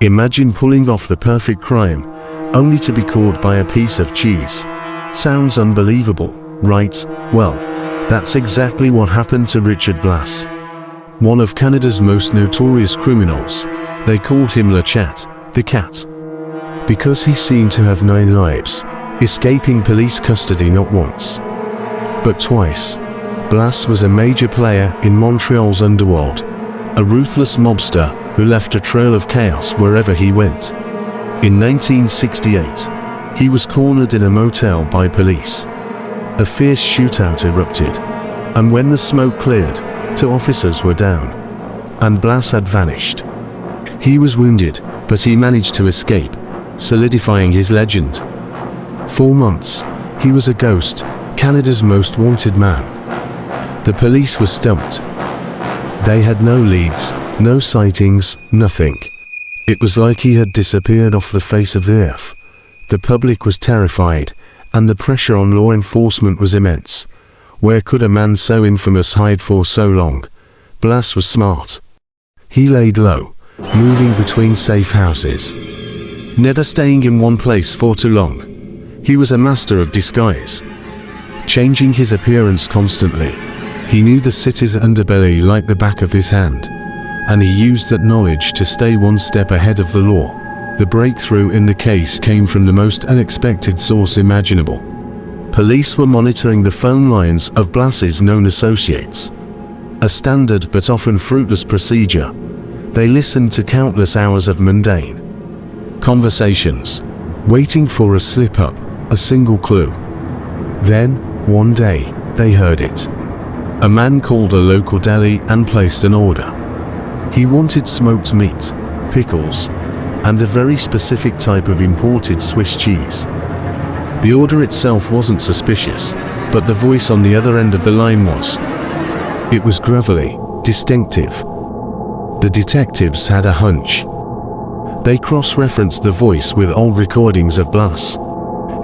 Imagine pulling off the perfect crime, only to be caught by a piece of cheese. Sounds unbelievable, right? Well, that's exactly what happened to Richard Blass. One of Canada's most notorious criminals. They called him Le Chat, the cat. Because he seemed to have 9 lives, escaping police custody not once, but twice. Blass was a major player in Montreal's underworld, a ruthless mobster who left a trail of chaos wherever he went. In 1968, he was cornered in a motel by police. A fierce shootout erupted, and when the smoke cleared, 2 officers were down, and Blass had vanished. He was wounded, but he managed to escape, solidifying his legend. 4 months, he was a ghost, Canada's most wanted man. The police were stumped. They had no leads, no sightings, nothing. It was like he had disappeared off the face of the earth. The public was terrified, and the pressure on law enforcement was immense. Where could a man so infamous hide for so long? Blass was smart. He laid low, moving between safe houses, never staying in one place for too long. He was a master of disguise, changing his appearance constantly. He knew the city's underbelly like the back of his hand, and he used that knowledge to stay one step ahead of the law. The breakthrough in the case came from the most unexpected source imaginable. Police were monitoring the phone lines of Blass's known associates. A standard but often fruitless procedure. They listened to countless hours of mundane conversations, waiting for a slip-up, a single clue. Then, one day, they heard it. A man called a local deli and placed an order. He wanted smoked meat, pickles, and a very specific type of imported Swiss cheese. The order itself wasn't suspicious, but the voice on the other end of the line was. It was grovelly, distinctive. The detectives had a hunch. They cross-referenced the voice with old recordings of Blass.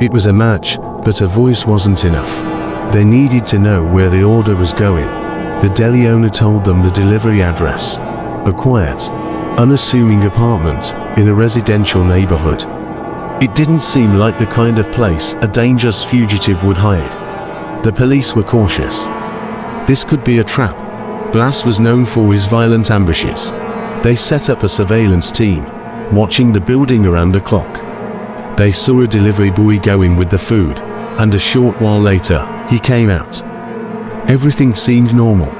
It was a match, but a voice wasn't enough. They needed to know where the order was going. The deli owner told them the delivery address. A quiet, unassuming apartment in a residential neighborhood. It didn't seem like the kind of place a dangerous fugitive would hide. The police were cautious. This could be a trap. Blass was known for his violent ambushes. They set up a surveillance team, watching the building around the clock. They saw a delivery boy go in with the food, and a short while later, he came out. Everything seemed normal,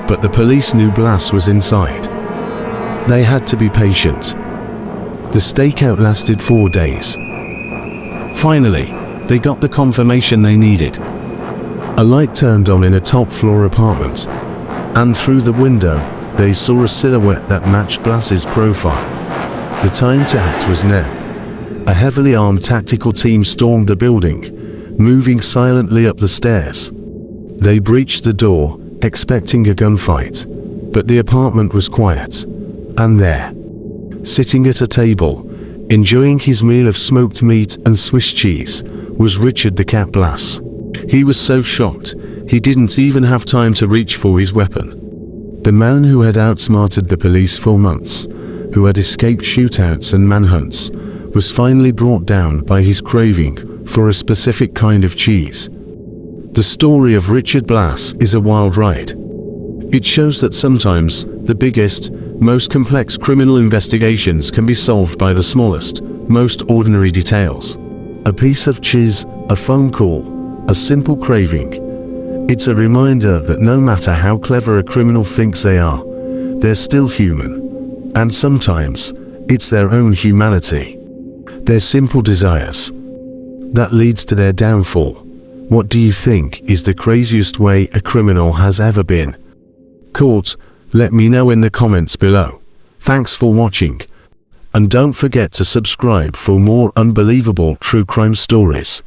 but the police knew Blass was inside. They had to be patient. The stakeout lasted 4 days. Finally, they got the confirmation they needed. A light turned on in a top-floor apartment, and through the window, they saw a silhouette that matched Blass's profile. The time to act was now. A heavily armed tactical team stormed the building, moving silently up the stairs. They breached the door, expecting a gunfight, but the apartment was quiet. And there, sitting at a table, enjoying his meal of smoked meat and Swiss cheese, was Richard the Cat Blass. He was so shocked, he didn't even have time to reach for his weapon. The man who had outsmarted the police for months, who had escaped shootouts and manhunts, was finally brought down by his craving for a specific kind of cheese. The story of Richard Blass is a wild ride. It shows that sometimes the biggest, most complex criminal investigations can be solved by the smallest, most ordinary details. A piece of cheese, a phone call, a simple craving. It's a reminder that no matter how clever a criminal thinks they are, they're still human. And sometimes, it's their own humanity, their simple desires, that leads to their downfall. What do you think is the craziest way a criminal has ever been caught? Let me know in the comments below. Thanks for watching. And don't forget to subscribe for more unbelievable true crime stories.